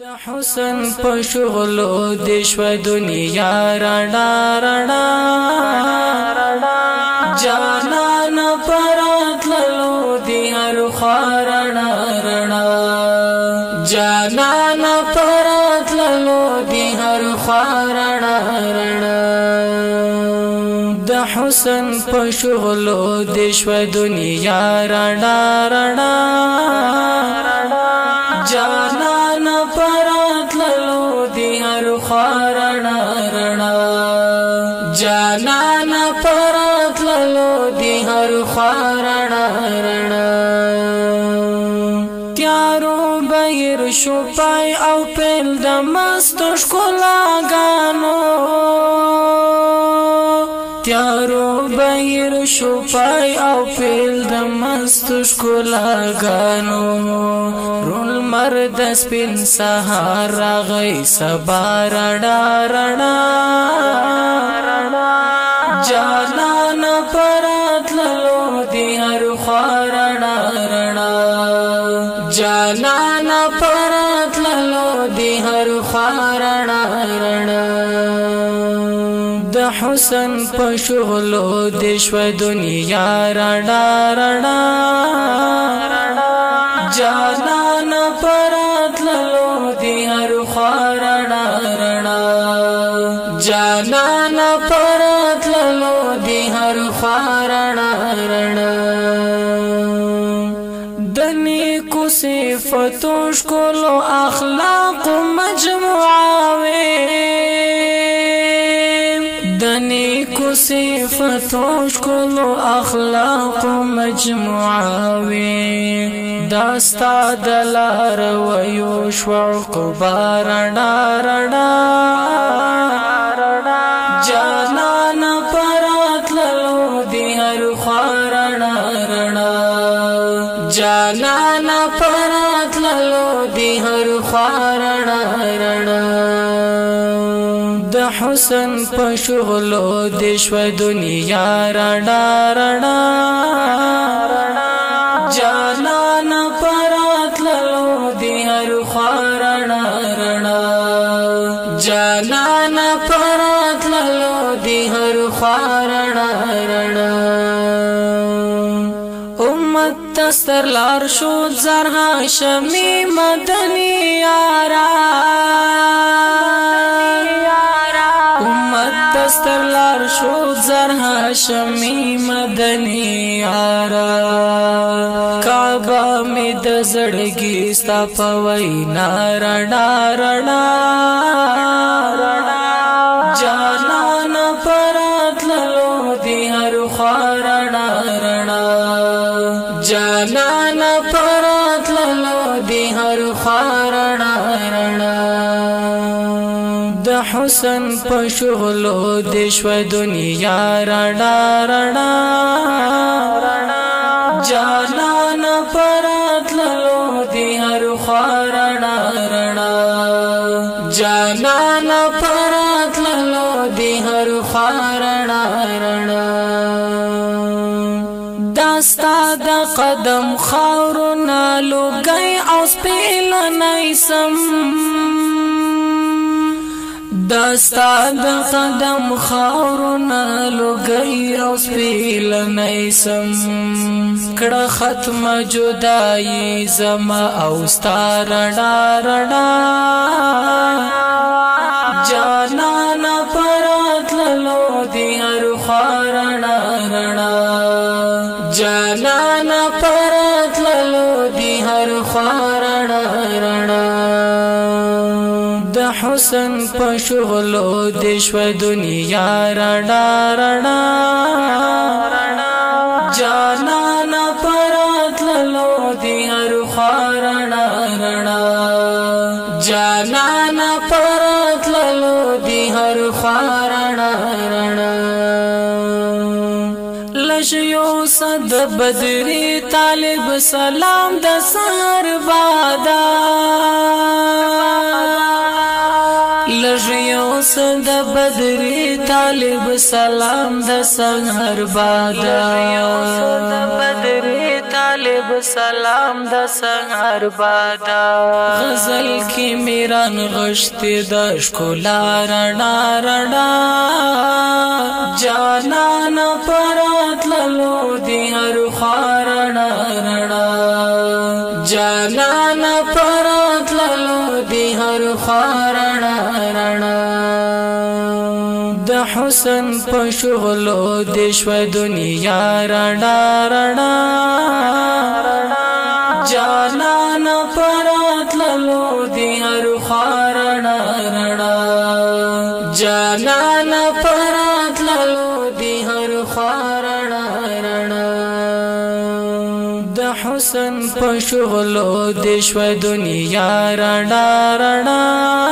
د حسن په شغلو د شو دنیا رڼا رڼا جانان پراتللو د هر خارنا رڼا جانان پراتللو د هر خارنا رڼا د حسن په شغلو د شو دنیا رڼا رڼا جانان پراتللو دی هر خارنا رڼا جانان پراتللو دی هر خارنا رڼا تیارو بهر شو پای او پیل د مستو ښکلاګانو تیارو بهر شو پای او پیل د مستو ښکلاګانو رول مرد سپین سهار راغی سبا رڼا رڼا جانان پراتللو دی هر خارنا رڼا جانان پراتللو دی هر خارنا رڼا د حسن په شغلو د شو دنیا رڼا رڼا جانان پراتللو دی هر خارنا رڼا جانان پراتللو دی هر خارنا رڼا د نیکو صفاتو ښکلو اخلاق مجموعه وي د نیکو صفاتو ښکلو اخلاق مجموعه وي داستا دلار ویو شوق بارنا رڼا جانان پراتللو دی هر خارنا رڼا جانان پراتللو دی هر خارنا رڼا د حسن په شغلو د شو دنیا رڼا رڼا جانان پراتللو دی هر خارنا رڼا جانان پراتللو دی هر خارنا رڼا امت تستر لار شو زر هاشمی مدنی یارا امت تستر لار شو زر هاشمی مدنی یارا کعبه می د زړګي ستا په وینا رڼا رڼا جانان پراتللو دی هر خارنا رڼا جانان پراتللو دی هر خارنا رڼا د حسن په شغلو د شو دنیا رڼا رڼا جانان پراتللو دی هر خارنا رڼا جانان پراتللو دی هر خارنا رڼا داستا د قدم خاورنا لوګي او سپیل نیسم داستا د قدم خاورنا لوګي او سپیل نیسم کړه ختم جدائی زما او ستا رڼا رڼا جانان پراتللو دی هر خارنا رڼا جانان پراتللو دی هر خارنا رڼا د حسن په شغلو د شو دنیا رڼا رڼا جانان پراتللو دی هر خارنا رڼا جانان پراتللو دی هر خارنا رڼا لشیو صد بدری طالب سلام د سحر بادا لشیو صد بدری طالب سلام د سحر بادا طالب سلام د سنگر بادا غزل کی میران غشت د ښکلا رڼا رڼا جانان پرات للو دی هر خارنا رڼا جانان پرات للو دی هر خارنا رڼا د حسن په شغلو د شو دنیا رڼا رڼا جانان پرات للو دی هر خارنا رڼا جانان پرات للو دی هر خارنا رڼا د حسن په شغلو د شو دنیا رڼا رڼا